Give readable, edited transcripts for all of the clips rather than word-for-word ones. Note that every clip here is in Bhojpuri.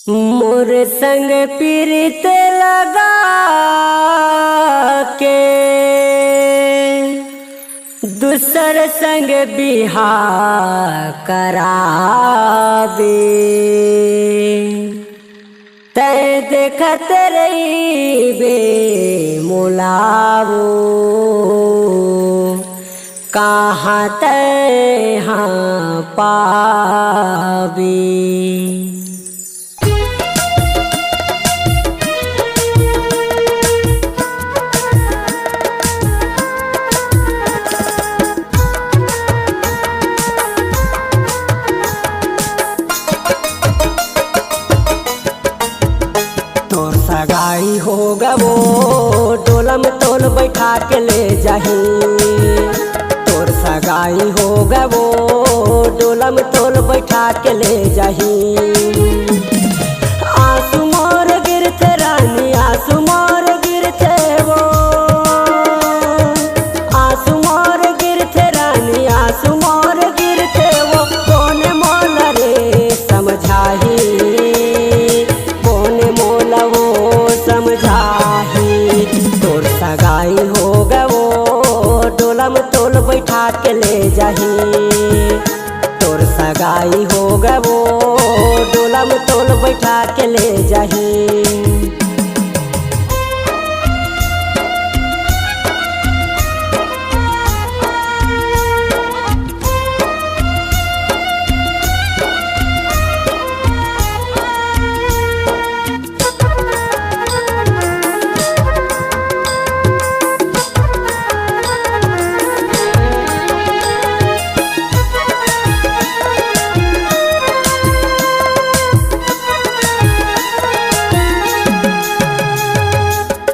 मोर संग पीरित लगा के दूसर संग बिहार करावे तै देखत रही बे मुलावो कहाँ तै हाँ पावे। सगाई हो गवो डोलम तोल बैठा के ले जाही। तोर सगाई हो गवो डोलम तोल बैठा के ले जाही। आंसू मोर गिरते रानी आंसू मोर गिरते वो आंसू मोर गिरते रानी आंसू मोर गिरते वो कौन मोल रे समझाही समझाही। तोर सगाई हो गवो डोलम तोल बैठा के ले जाही। तोर सगाई हो गवो डोलम तोल बैठा के ले जाही।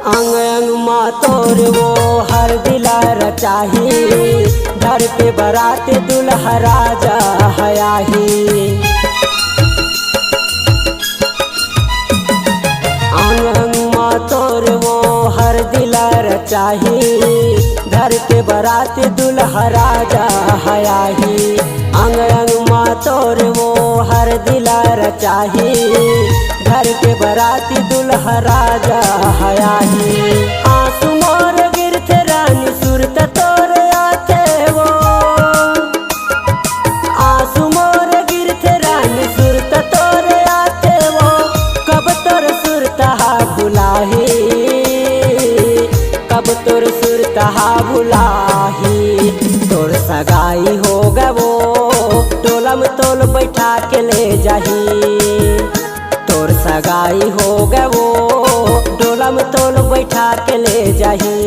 अंग अंग माँ तोर वो हर दिला रचाही। घर पे बारात दुल्हा राजा हयाही। अंग अंग माँ तोर वो हर दिला रचाही। घर पे बारात दुल्हा राजा हयाही। अंग अंग माँ तोर वो हर दिला रचाही। घर के बराती दुल्हा राजा हयाही। आंसू मोर गिरते रानी सुरत तोर आते वो आंसू मोर गिरते रानी सुरत तोर आते वो कब तोर सुरतहा भुलाही कब तोर सुरतहा भुलाही। तोर सगाई हो गवो डोलम तोल बैठा के ले जाही। तोर सगाई हो गवो डोलम तोल बैठा के ले जाही।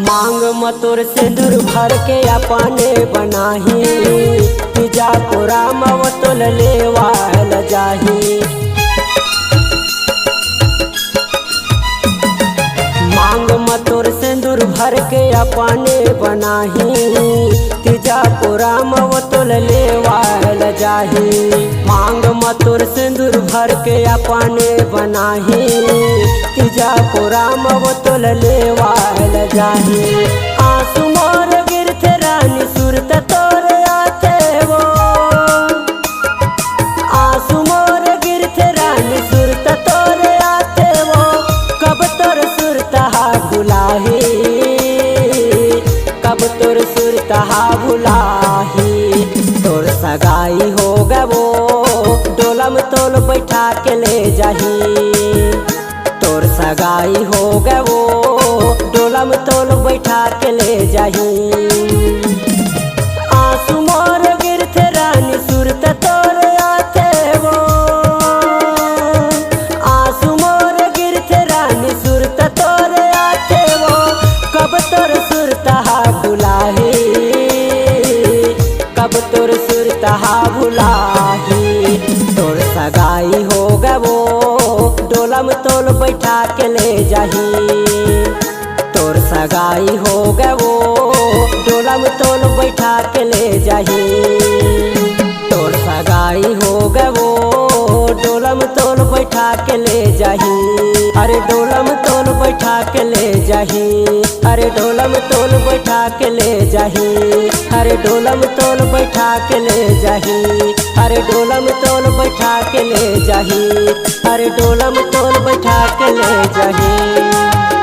मांग मतोर सिंदूर भर के अपने बनाही। पिजा को राम तोल लेवाल जाही। मांग मतोर सिंदूर भर के अपने बनाही। तिजा को राम तोल लेवाल जाही। मांग मतोर सिंदूर भर के अपने बनाही। तिजा को राम तोल लेवाल जाही। आंसू मोर गिरते रानी सुरत तोर आते वो आंसू मोर गिरते रानी सुरत तोर आते वो कब तोर सुरतहा भुलाही कब तोर सुरतहा भुलाही। तोर सगाई हो गवो डोलम तोल बैठा के ले जाही। तोर सगाई हो गवो डोलम तोल बैठा के ले जाही। आंसू मोर गिरते रानी सुरत तोर आते वो आंसू मोर गिरते रानी सुरत तोर आते वो कब तोर सुरतहा भुलाही कब तोर सुरतहा भुलाही। तोर सगाई हो गवो डोलम तोल बैठा के ले जाही। तोर सगाई हो गवो डोलम तोल बैठा के ले जाही। तोर सगाई हो गवो डोलम तोल बैठा के ले जाही। अरे डोलम तोल बैठा के ले जाही। अरे डोलम तोल बैठा के ले जाही। अरे डोलम तोल बैठा के ले जाही। अरे डोलम तोल बैठा के ले जाही। अरे डोलम तोल बैठा के ले जाही।